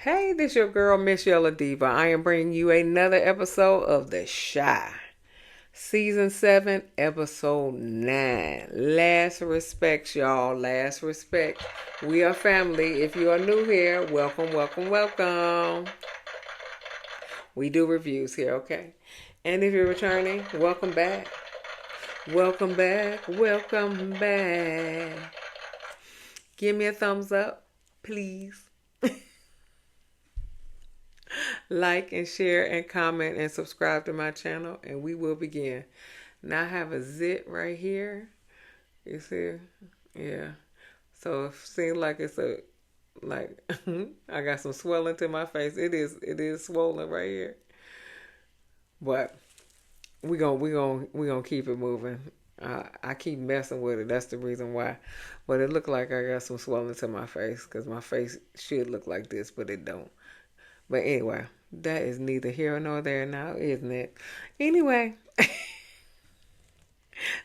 Hey, this your girl, msyelladiva. I am bringing you another episode of The Shy. Season 7, Episode 9. Last respect, y'all. Last respect. We are family. If you are new here, welcome, welcome, welcome. We do reviews here, okay? And if you're returning, welcome back. Welcome back. Welcome back. Give me a thumbs up, please. Like and share and comment and subscribe to my channel, and we will begin. Now I have a zit right here. You see? Yeah. So it seems like it's I got some swelling to my face. It is swollen right here. But we gonna keep it moving. I keep messing with it. That's the reason why. But it looked like I got some swelling to my face because my face should look like this, but it don't. But anyway, that is neither here nor there now, isn't it? Anyway,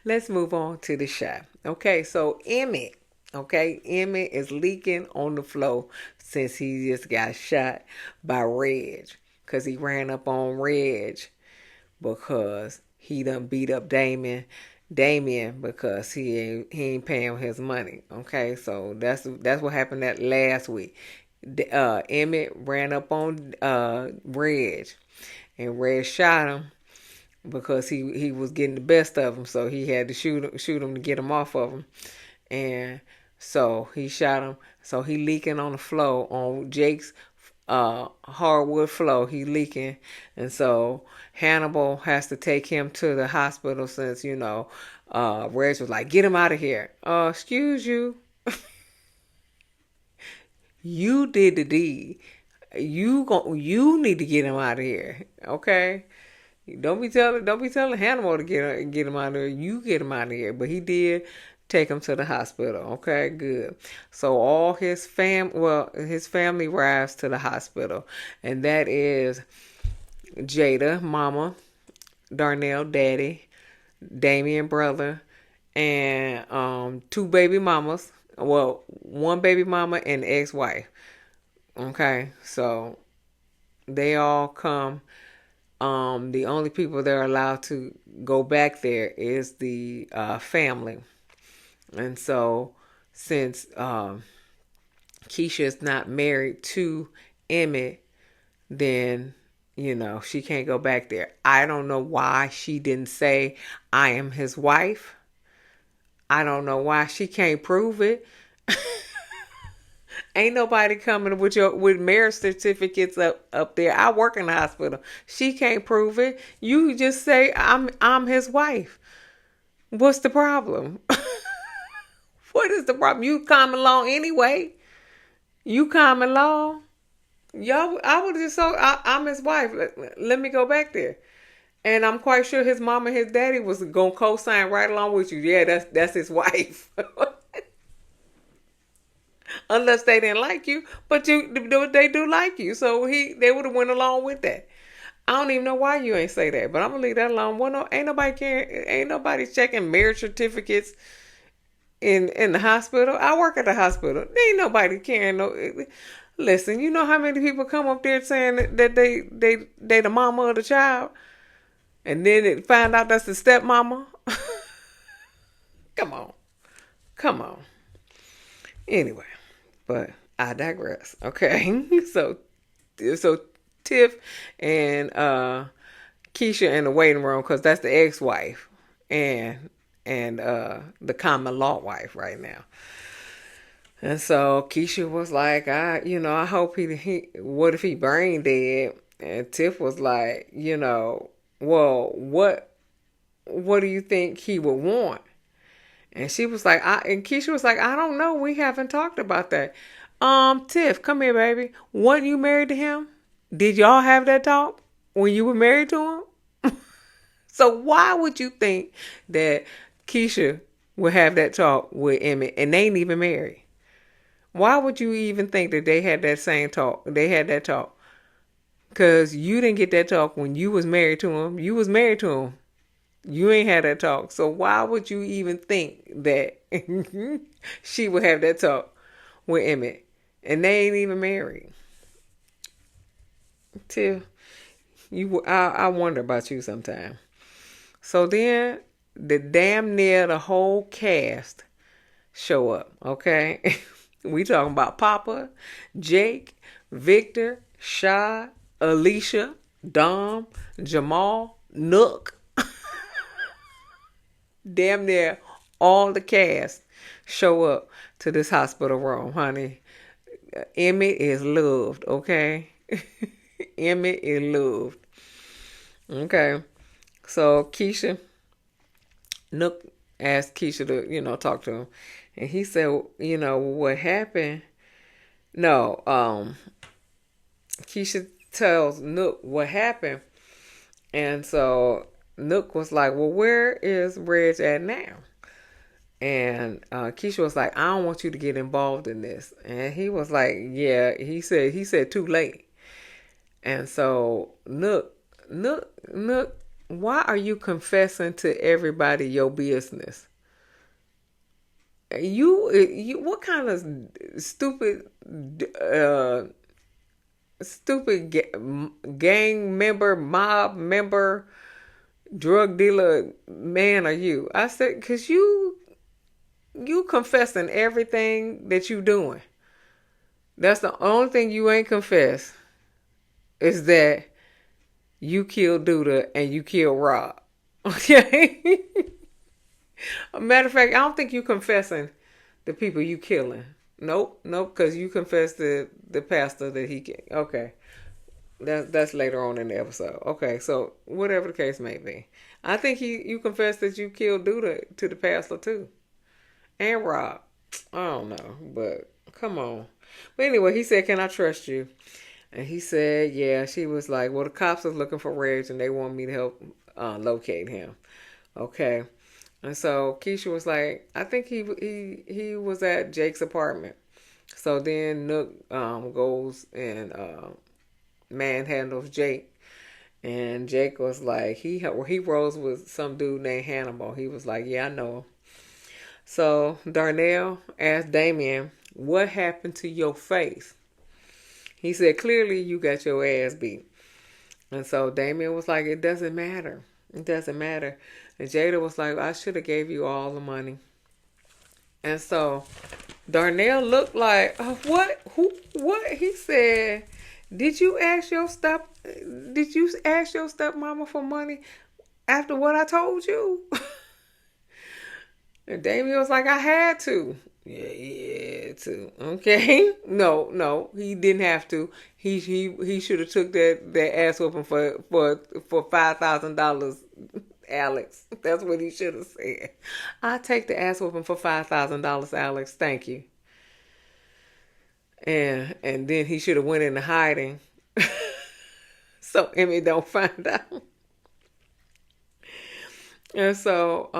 let's move on to the shot. Okay, so Emmett is leaking on the floor since he just got shot by Reg. Because he ran up on Reg because he done beat up Damien because he ain't paying his money. Okay, so that's what happened that last week. Emmett ran up on Reg, and Reg shot him because he was getting the best of him, so he had to shoot him to get him off of him, and so he shot him. So he leaking on the floor on Jake's hardwood floor. He leaking, and so Hannibal has to take him to the hospital since Reg was like, "Get him out of here." Excuse you. You did the deed. You need to get him out of here. Okay? Don't be telling Hannibal to get him out of here. You get him out of here. But he did take him to the hospital. Okay, good. So all his family arrives to the hospital. And that is Jada, mama, Darnell, daddy, Damien, brother, and two baby mamas. Well, one baby mama and ex-wife. Okay, so they all come. The only people that are allowed to go back there is the family. And so since Keisha is not married to Emmett, then she can't go back there. I don't know why she didn't say I am his wife. I don't know why she can't prove it. Ain't nobody coming with marriage certificates up there. I work in the hospital. She can't prove it. You just say I'm his wife. What's the problem? What is the problem? You common law anyway. You common law. Y'all, I would just say I'm his wife. Let me go back there. And I'm quite sure his mom and his daddy was gonna co-sign right along with you. Yeah, that's his wife. Unless they didn't like you, but they do like you, so they would have went along with that. I don't even know why you ain't say that, but I'm gonna leave that alone. Ain't nobody caring. Ain't nobody checking marriage certificates in the hospital. I work at the hospital. Ain't nobody caring. No, listen. You know how many people come up there saying that they the mama of the child. And then it find out that's the stepmama. Come on. Anyway, but I digress. Okay, so Tiff and Keisha in the waiting room because that's the ex-wife and the common law wife right now. And so Keisha was like, I hope he what if he brain dead? And Tiff was like, well, what do you think he would want? And she was like, and Keisha was like, I don't know. We haven't talked about that. Tiff, come here, baby. Weren't you married to him? Did y'all have that talk when you were married to him? So why would you think that Keisha would have that talk with Emmett and they ain't even married? Why would you even think that they had that same talk? They had that talk. Because you didn't get that talk when you was married to him. You was married to him. You ain't had that talk. So why would you even think that she would have that talk with Emmett? And they ain't even married. Tiff, I wonder about you sometime. So then the damn near the whole cast show up, okay? We talking about Papa, Jake, Victor, Shy, Alicia, Dom, Jamal, Nuck. Damn near all the cast show up to this hospital room, honey. Emmett is loved, okay? Emmett is loved. Okay. So Keisha, Nook asked Keisha to, talk to him. And he said, what happened? No, Keisha tells Nook what happened. And so Nook was like, well, where is Reg at now? And Keisha was like, I don't want you to get involved in this. And he was like, yeah, he said too late. And so Nook, why are you confessing to everybody your business? What kind of stupid, gang member, mob member, drug dealer man are you? I said, cause you confessing everything that you doing. That's the only thing you ain't confessed is that you killed Duda and you killed Rob. Okay. A matter of fact, I don't think you confessing the people you killing. Nope, because you confessed to the pastor that he killed. Okay. That's later on in the episode. Okay, so whatever the case may be. I think you confessed that you killed Duda to the pastor too. And Rob. I don't know, but come on. But anyway, he said, can I trust you? And he said, yeah. She was like, well, the cops are looking for Reg and they want me to help locate him. Okay. And so Keisha was like, I think he was at Jake's apartment. So then Nook goes and manhandles Jake. And Jake was like, he rose with some dude named Hannibal. He was like, yeah, I know him. So Darnell asked Damien, what happened to your face? He said, clearly you got your ass beat. And so Damien was like, it doesn't matter. It doesn't matter. And Jada was like, I should have gave you all the money. And so Darnell looked like, what? What? He said, did you ask your stepmama for money after what I told you? And Damien was like, I had to. Yeah, too. Okay. No, he didn't have to. He should have took that ass whooping for $5,000, Alex. That's what he should have said. I take the ass whooping for $5,000, Alex. Thank you. And then he should have went into hiding, so Emmy don't find out. And so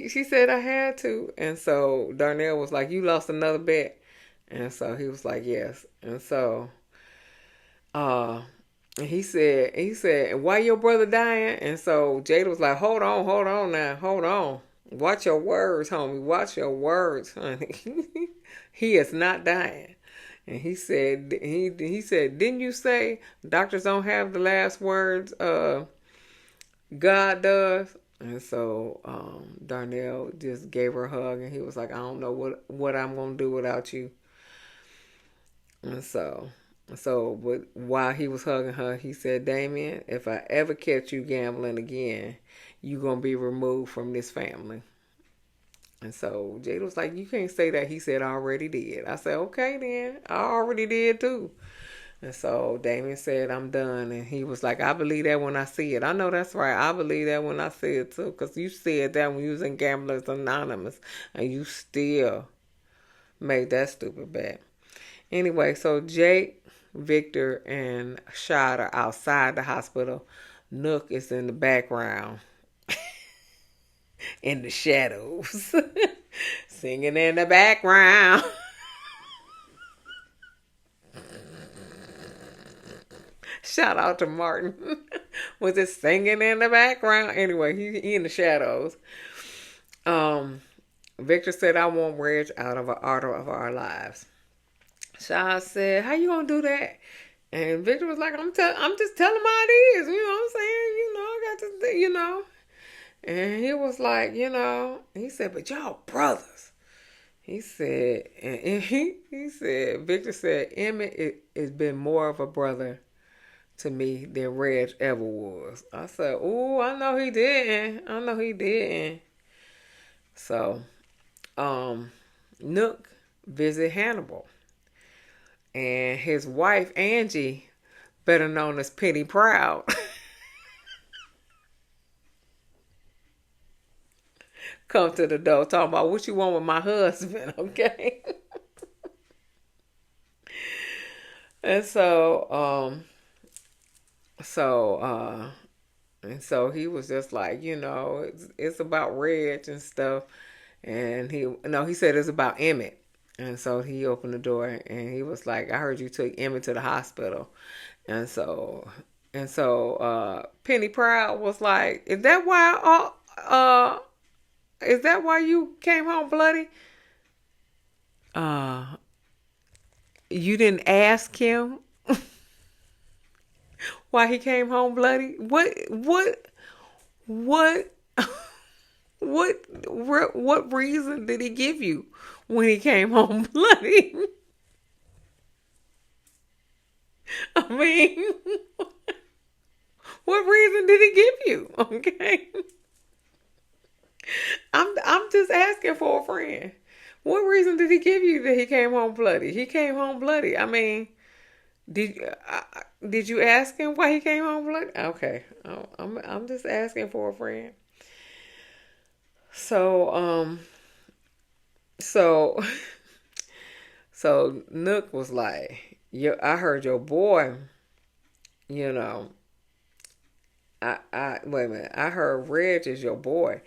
she said I had to. And so Darnell was like, you lost another bet. And so he was like, yes. And so he said, why your brother dying? And so Jada was like, hold on now, hold on. Watch your words, homie. Watch your words, honey. He is not dying. And he said, didn't you say doctors don't have the last words? God does. And so Darnell just gave her a hug, and he was like, I don't know what I'm going to do without you. And so but while he was hugging her, he said, Damien, if I ever catch you gambling again, you're going to be removed from this family. And so Jada was like, you can't say that. He said, I already did. I said, okay then. I already did too. And so Damien said, I'm done. And he was like, I believe that when I see it. I know that's right. I believe that when I see it too. Because you said that when you was in Gamblers Anonymous. And you still made that stupid bet. Anyway, so Jake, Victor, and Shad are outside the hospital. Nook is in the background. In the shadows. Singing in the background. Shout out to Martin. Was it singing in the background? Anyway, he in the shadows. Victor said, I want Reg out of our lives. Shah said, how you gonna do that? And Victor was like, I'm just telling him how it is. You know what I'm saying? I got to. And he was like, he said, but y'all brothers. He said, and he said, Victor said, Emmett has been more of a brother to me than Reg ever was. I said, ooh, I know he didn't. I know he didn't. So, Nuck visit Hannibal. And his wife, Angie, better known as Penny Proud, come to the door talking about what you want with my husband, okay? And so he was just like, it's about Reg and stuff. And he said it's about Emmett. And so he opened the door and he was like, I heard you took Emmett to the hospital. And so Penny Proud was like, is that why you came home bloody? Uh you didn't ask him why he came home bloody? What what reason did he give you when he came home bloody? I mean, what reason did he give you? Okay. I'm just asking for a friend. What reason did he give you that he came home bloody? He came home bloody. I mean, did you ask him why he came home bloody? Okay, I'm just asking for a friend. So so so Nook was like, I heard your boy. You know, I wait a minute. I heard Reg is your boy,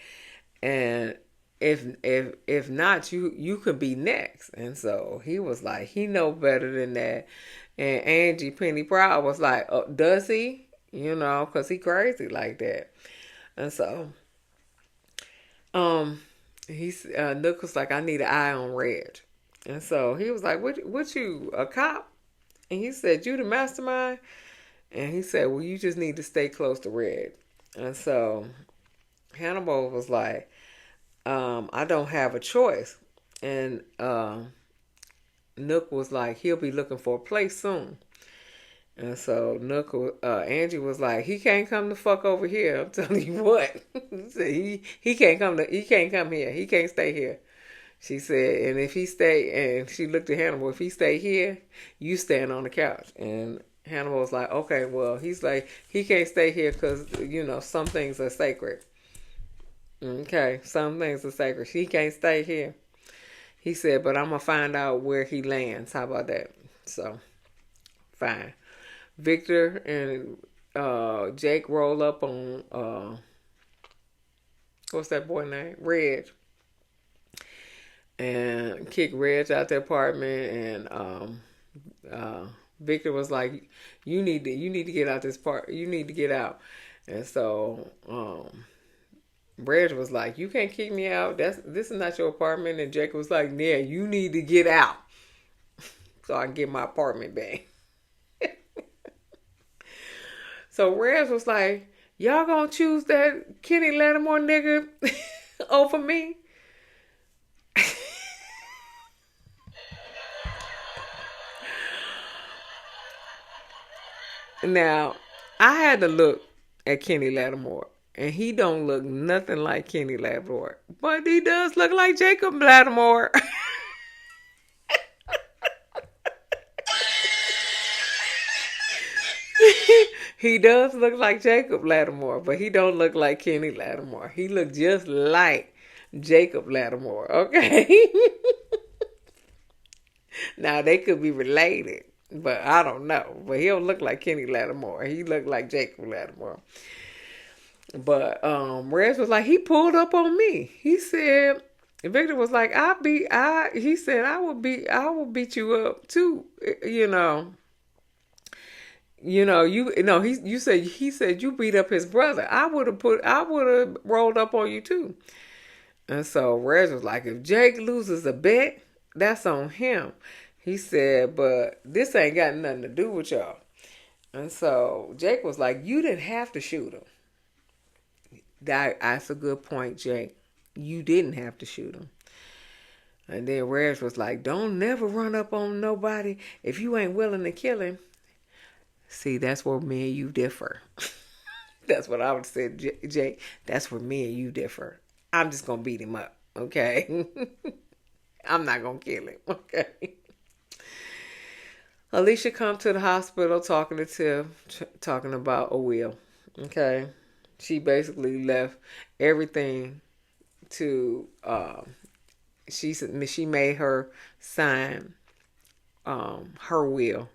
and if not, you could be next. And so he was like, he know better than that. And Angie Penny Proud was like, oh, does he? Because he crazy like that. And so he's Nook was like, I need an eye on Reg. And so he was like, what you, a cop? And he said, you the mastermind? And he said, well, you just need to stay close to Reg. And so Hannibal was like, I don't have a choice. And Nook was like, he'll be looking for a place soon. And so Angie was like, he can't come the fuck over here. I'm telling you what. he can't come here. He can't stay here. She said, and if he stay, and she looked at Hannibal, if he stay here, you stand on the couch. And Hannibal was like, okay, well, he's like, he can't stay here because, some things are sacred. Okay, some things are sacred. He can't stay here. He said, but I'm going to find out where he lands. How about that? So, fine. Victor and Jake roll up on, what's that boy name? Reg. And kick Reg out the apartment. And Victor was like, you need to get out this part. You need to get out. And so Reg was like, you can't kick me out. This is not your apartment. And Jake was like, yeah, you need to get out so I can get my apartment back. So Reg was like, y'all gonna choose that Kenny Lattimore nigga over me? Now, I had to look at Kenny Lattimore, and he don't look nothing like Kenny Lattimore, but he does look like Jacob Lattimore. He does look like Jacob Lattimore, but he don't look like Kenny Lattimore. He look just like Jacob Lattimore, okay? Now, they could be related, but I don't know. But he don't look like Kenny Lattimore. He looked like Jacob Lattimore. But Reg was like, he pulled up on me. He said, Victor was like, he said, I will beat you up too, he said you beat up his brother. I would have rolled up on you too. And so Reg was like, if Jake loses a bet, that's on him. He said, but this ain't got nothing to do with y'all. And so Jake was like, you didn't have to shoot him. That's a good point, Jake. You didn't have to shoot him. And then Reg was like, don't never run up on nobody if you ain't willing to kill him. See, that's where me and you differ. That's what I would say, Jake. That's where me and you differ. I'm just going to beat him up, okay? I'm not going to kill him, okay? Alicia come to the hospital talking to Tiff, talking about a will, okay? She basically left everything to, she made her sign her will,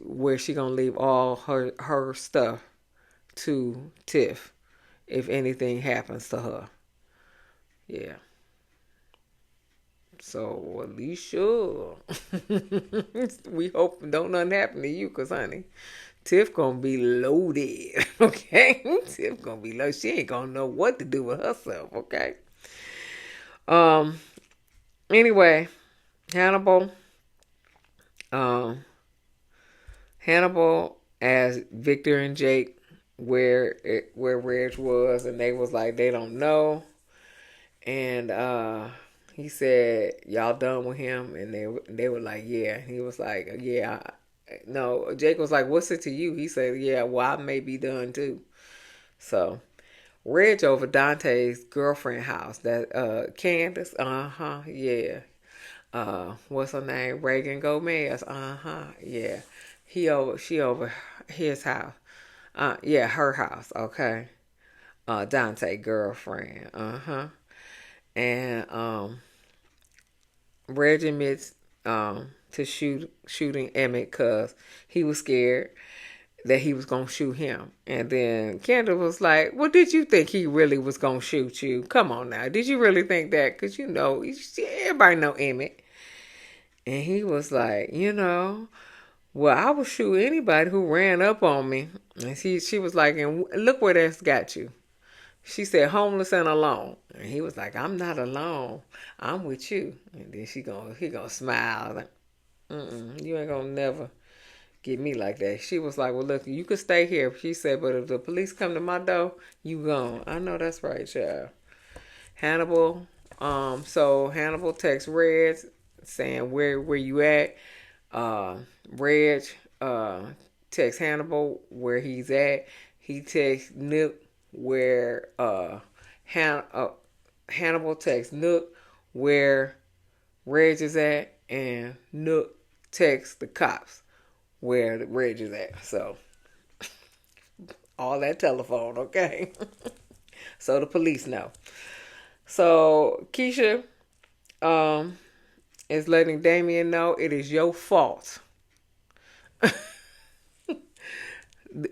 where she gonna leave all her stuff to Tiff if anything happens to her. Yeah. So Alicia, we hope don't nothing happen to you, cause honey, Tiff gonna be loaded. Okay, Tiff gonna be loaded. She ain't gonna know what to do with herself. Okay. Anyway, Hannibal. Hannibal asked Victor and Jake where Reg was, and they was like they don't know, and he said y'all done with him, and they were like yeah. He was like yeah. No, Jake was like, what's it to you? He said yeah. Well, I may be done too. So Reg over Dante's girlfriend house. That Candace. Yeah. What's her name? Reagan Gomez. Yeah. She over his house. Yeah, her house. Okay. Dante girlfriend. And Reg admits to shooting Emmett because he was scared that he was gonna shoot him. And then Kendall was like, well, did you think he really was gonna shoot you? Come on now. Did you really think that? Because everybody know Emmett. And he was like, well, I would shoot anybody who ran up on me. And she was like, and look where that's got you. She said, homeless and alone. And he was like, I'm not alone. I'm with you. And then he gonna smile. Like, you ain't gonna never get me like that. She was like, well, look, you could stay here. She said, but if the police come to my door, you gone. I know that's right, child. Hannibal. So Hannibal texts Reg saying, where you at? Reg texts Hannibal where he's at. He texts Nuck where Hannibal texts Nuck where Reg is at, and Nuck texts the cops where Reg is at. So all that telephone, okay? So the police know. So Keisha is letting Damien know it is your fault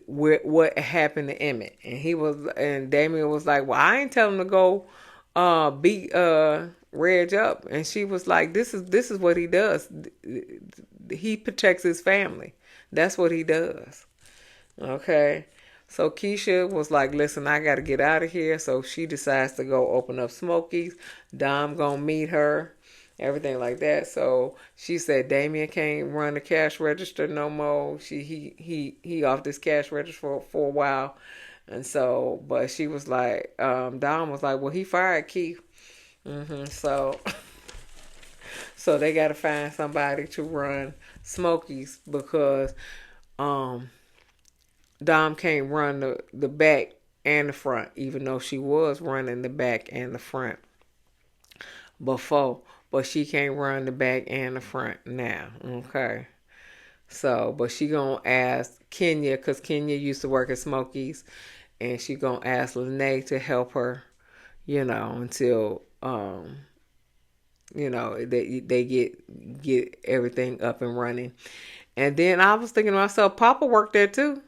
what happened to Emmett. And Damien was like, well, I ain't tell him to go beat Reg up. And she was like, this is what he does. He protects his family. That's what he does. Okay. So Keisha was like, listen, I got to get out of here. So she decides to go open up Smokies. Dom gonna meet her. Everything like that. So she said Damien can't run the cash register no more. He off this cash register for a while. And so, but she was like, Dom was like, well, he fired Keith. So they got to find somebody to run Smokies because Dom can't run the back and the front, even though she was running the back and the front before. But she can't run the back and the front now. Okay. So, but she gonna ask Kenya, because Kenya used to work at Smokies, and she gonna ask Lene to help her, until they get everything up and running. And then I was thinking to myself, Papa worked there too.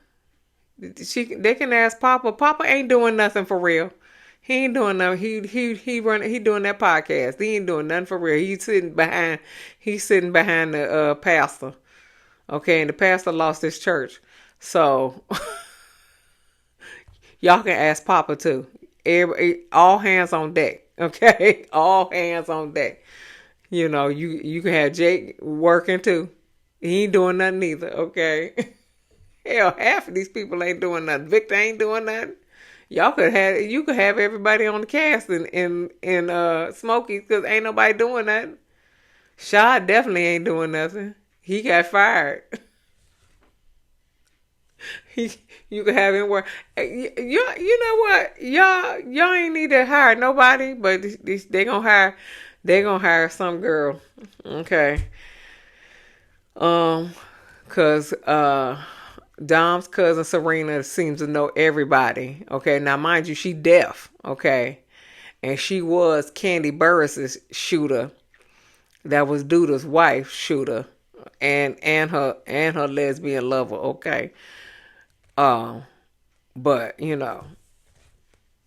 They can ask Papa. Papa ain't doing nothing for real. He ain't doing nothing. He doing that podcast. He ain't doing nothing for real. He's sitting behind the pastor. Okay, and the pastor lost his church. So y'all can ask Papa too. All hands on deck. Okay? All hands on deck. You can have Jake working too. He ain't doing nothing either, okay? Hell, half of these people ain't doing nothing. Victor ain't doing nothing. You could have everybody on the cast in Smokey because ain't nobody doing nothing. Shaw definitely ain't doing nothing. He got fired. He, you could have him work. You know what? Y'all ain't need to hire nobody, but they gonna hire some girl. Okay. Um, cause Dom's cousin Serena seems to know everybody. Okay, now mind you, she deaf. Okay, and she was Candy Burris's shooter. That was Duda's wife shooter, and her lesbian lover. Okay, um, but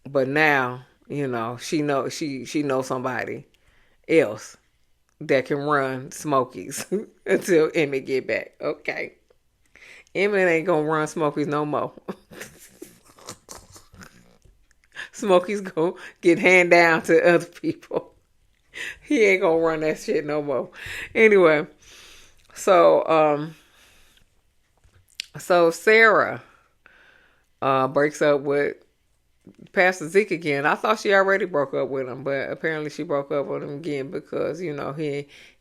but now she knows somebody else that can run Smokies until Emmett get back. Okay. Emmett ain't gonna run Smokies no more. Smokies gonna get hand down to other people. He ain't gonna run that shit no more. Anyway, so so Sarah breaks up with Pastor Zeke again. I thought she already broke up with him, but apparently she broke up with him again because he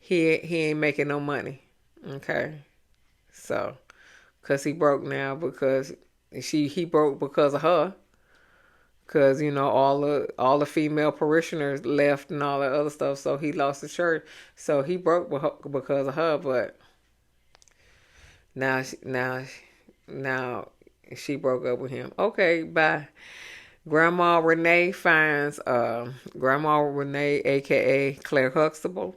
ain't making no money. Okay, so because he broke now because he broke because of her. Because all the female parishioners left and all that other stuff, so he lost the church. So he broke because of her, but now she broke up with him. Okay, bye. Grandma Renee finds Grandma Renee, aka Claire Huxtable,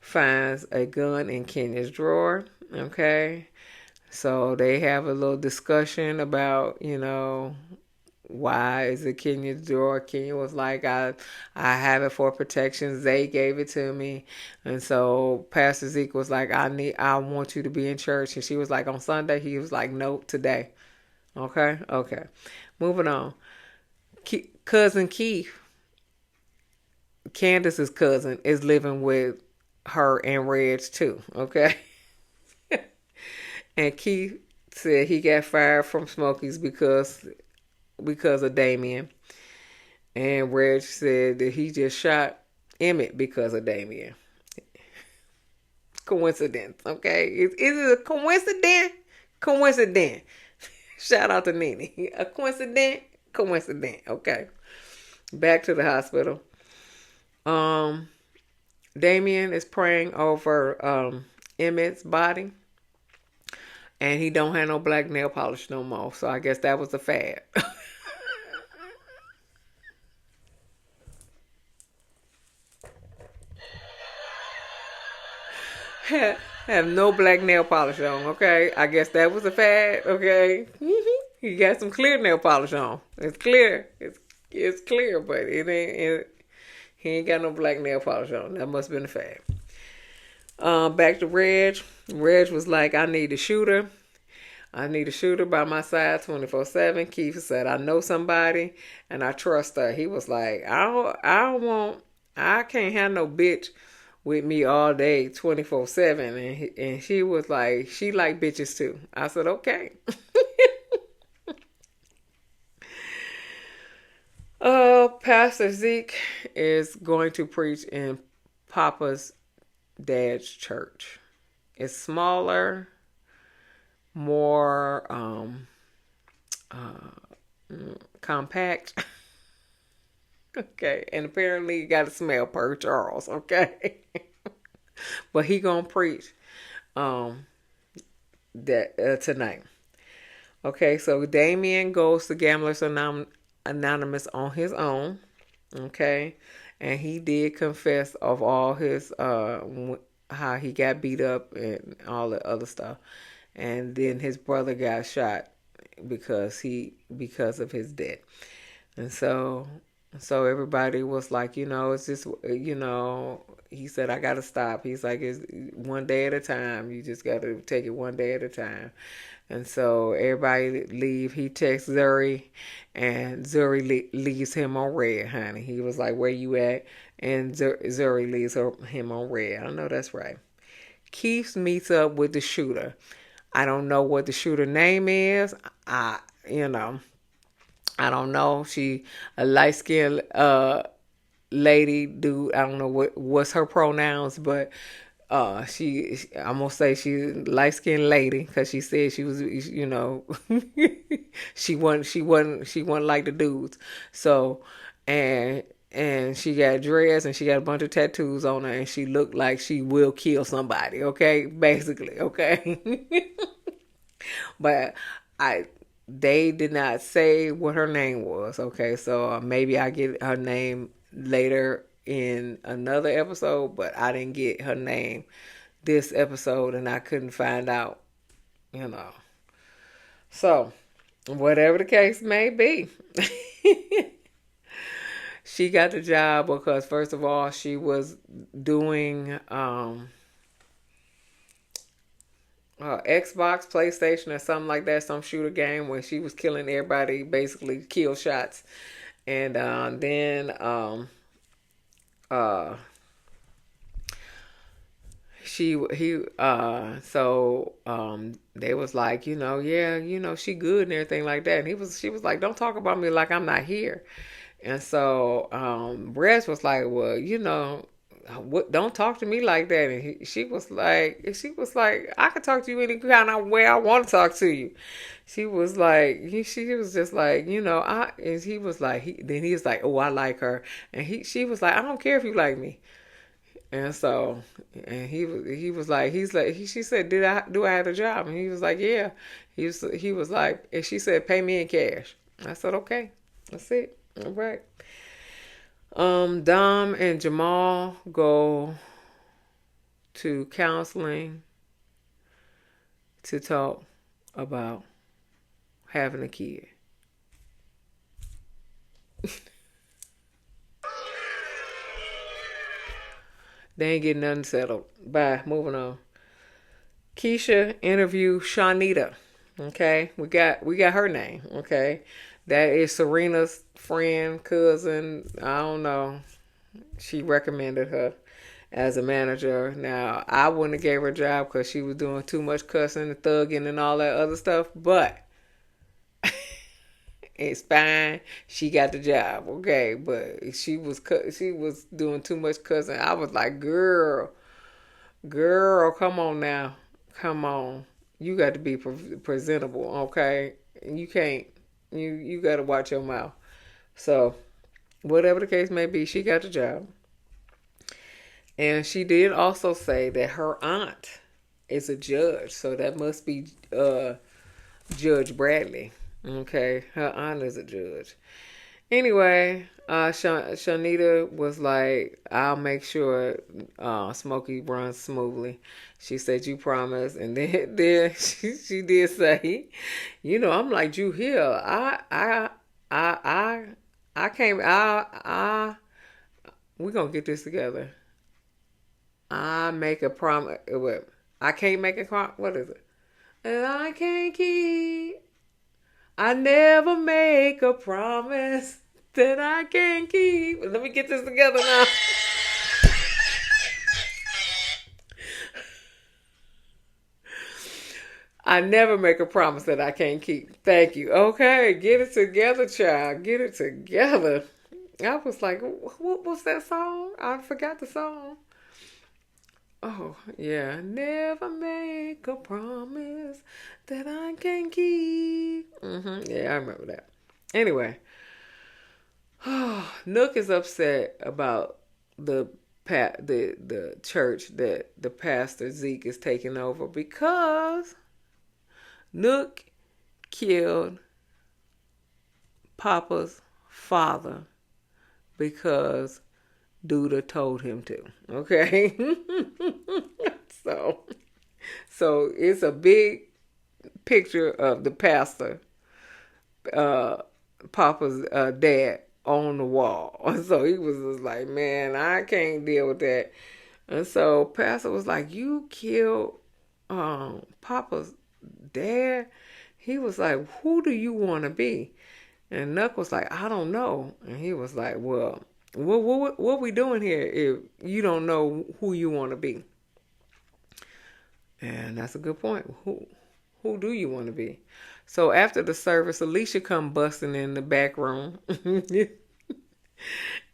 finds a gun in Kenya's drawer. Okay, so they have a little discussion about why is it Kenya's drawer. Kenya was like, I have it for protection. Zay gave it to me, and so Pastor Zeke was like, I want you to be in church, and she was like, on Sunday. He was like, nope, today. Okay. Moving on. Cousin Keith, Candace's cousin, is living with her and Reg too. Okay. And Keith said he got fired from Smokies because of Damien. And Reg said that he just shot Emmett because of Damien. Coincidence, okay? Is it a coincidence? Coincidence. Shout out to Nene. A coincidence? Coincidence, okay. Back to the hospital. Damien is praying over Emmett's body. And he don't have no black nail polish no more. So I guess that was a fad. Have no black nail polish on, okay? I guess that was a fad, okay? He got some clear nail polish on. It's clear. It's clear, but he ain't got no black nail polish on. That must have been a fad. Back to Reg. Reg was like, I need a shooter. I need a shooter by my side 24/7. Keith said, I know somebody and I trust her. He was like, I can't have no bitch with me all day 24/7. And she was like, she like bitches too. I said, okay. Pastor Zeke is going to preach in Papa's dad's church. It's smaller, more compact. Okay, and apparently you got to smell per Charles. Okay, but he gonna preach that tonight. Okay, so Damien goes to Gamblers Anonymous on his own. Okay, and he did confess of all his how he got beat up and all the other stuff, and then his brother got shot because of his death, and so everybody was like, it's just, he said, I got to stop. He's like, it's one day at a time. You just got to take it one day at a time. And so everybody leave. He texts Zuri, and Zuri leaves him on red, honey. He was like, where you at? And Zuri leaves him on red. I know that's right. Keith meets up with the shooter. I don't know what the shooter name is. You know, I don't know. She a light skinned lady, dude. I don't know what's her pronouns, but I'm gonna say she's a light skinned lady because she said she was, you know, she wasn't like the dudes. So, and she got dreads and she got a bunch of tattoos on her and she looked like she will kill somebody. Okay, basically. Okay, but I they did not say what her name was. Okay, so maybe I get her name later in another episode, but I didn't get her name this episode and I couldn't find out, you know. So, whatever the case may be, she got the job because, first of all, she was doing Xbox, PlayStation, or something like that, some shooter game where she was killing everybody, basically kill shots. And then uh, they was like, yeah, she good and everything like that. And she was like, don't talk about me like I'm not here. And so Brez was like, well, what, don't talk to me like that. And she was like, I could talk to you any kind of way I want to talk to you. She was like, she was just like, and he was like, then he was like, oh, I like her. And she was like, I don't care if you like me. And so, and he was like, she said, do I have a job? And he was like, yeah. He was like, and she said, pay me in cash. I said, okay, that's it. All right. Dom and Jamal go to counseling to talk about having a kid. They ain't getting nothing settled. Bye. Moving on. Keisha interviewed Shawnita. Okay, we got her name. Okay, that is Serena's friend, cousin. I don't know. She recommended her as a manager. Now I wouldn't have gave her a job because she was doing too much cussing and thugging and all that other stuff. But it's fine. She got the job. Okay, but she was doing too much cussing. I was like, girl, come on now. Come on. You got to be presentable, okay? You can't. You got to watch your mouth. So, whatever the case may be, she got the job. And she did also say that her aunt is a judge. So that must be Judge Bradley. Okay, her aunt is a judge. Anyway, Shanita was like, I'll make sure Smokey runs smoothly. She said, you promise. And then she did say, I'm like Drew Hill. I can't, we're going to get this together. I make a promise. I can't make a promise. What is it? And I can't keep. I never make a promise that I can't keep. Let me get this together now. I never make a promise that I can't keep. Thank you. Okay, get it together, child. Get it together. I was like, what was that song? I forgot the song. Oh, yeah. Never make a promise that I can keep. Yeah, I remember that. Anyway, Nuck is upset about the church that the Pastor Zeke is taking over because Nuck killed Papa's father because Duda told him to. Okay? So it's a big picture of the pastor, Papa's dad, on the wall. So he was just like, man, I can't deal with that. And so Pastor was like, you killed Papa's dad? He was like, who do you want to be? And Nuck was like, I don't know. And he was like, well, what we doing here if you don't know who you want to be? And that's a good point. Who do you want to be? So after the service, Alicia come busting in the back room.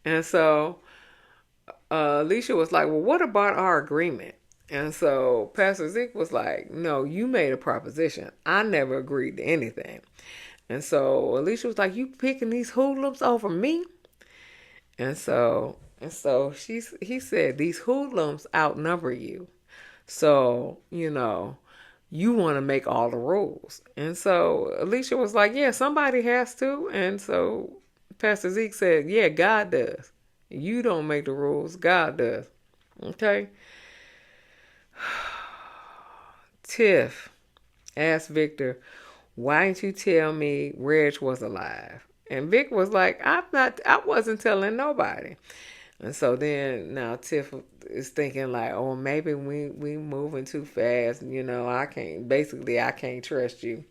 And so Alicia was like, well, what about our agreement? And so Pastor Zeke was like, no, you made a proposition. I never agreed to anything. And so Alicia was like, you picking these hoodlums over me? And so he said, these hoodlums outnumber you. So, you want to make all the rules. And so Alicia was like, yeah, somebody has to. And so Pastor Zeke said, yeah, God does. You don't make the rules, God does. Okay? Tiff asked Victor, why didn't you tell me Reg was alive? And Vic was like, I wasn't telling nobody. And so then now Tiff is thinking like, oh, maybe we moving too fast. I can't trust you.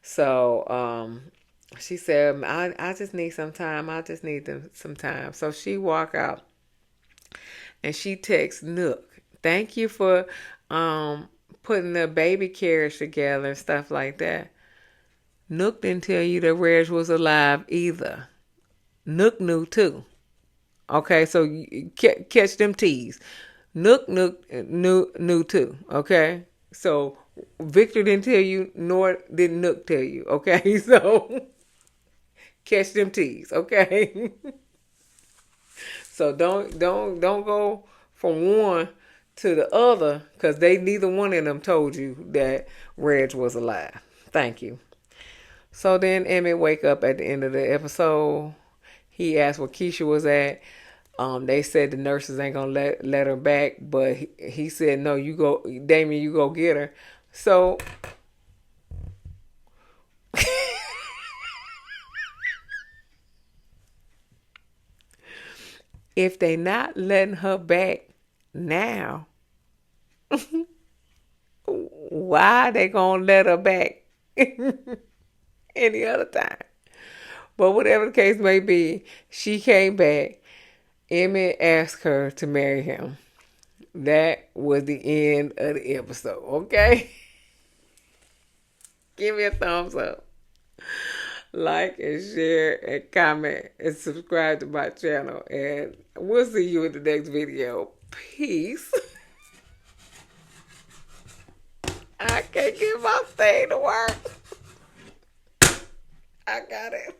So she said, I just need some time. I just need some time. So she walk out and she texts Nuck. Thank you for putting the baby carriage together and stuff like that. Nuck didn't tell you that Reg was alive either. Nuck knew too. Okay, so you catch them T's. Nuck knew too. Okay, so Victor didn't tell you, nor did Nuck tell you. Okay, so catch them T's. Okay, so don't go from one to the other because neither one of them told you that Reg was alive. Thank you. So then Emmett wake up at the end of the episode. He asked where Keisha was at. They said the nurses ain't gonna let her back, but he said no. You go, Damien. You go get her. So if they not letting her back now, why they gonna let her back any other time? But whatever the case may be, she came back. Emmett asked her to marry him. That was the end of the episode, okay? Give me a thumbs up. Like and share and comment and subscribe to my channel. And we'll see you in the next video. Peace. I can't get my thing to work. I got it.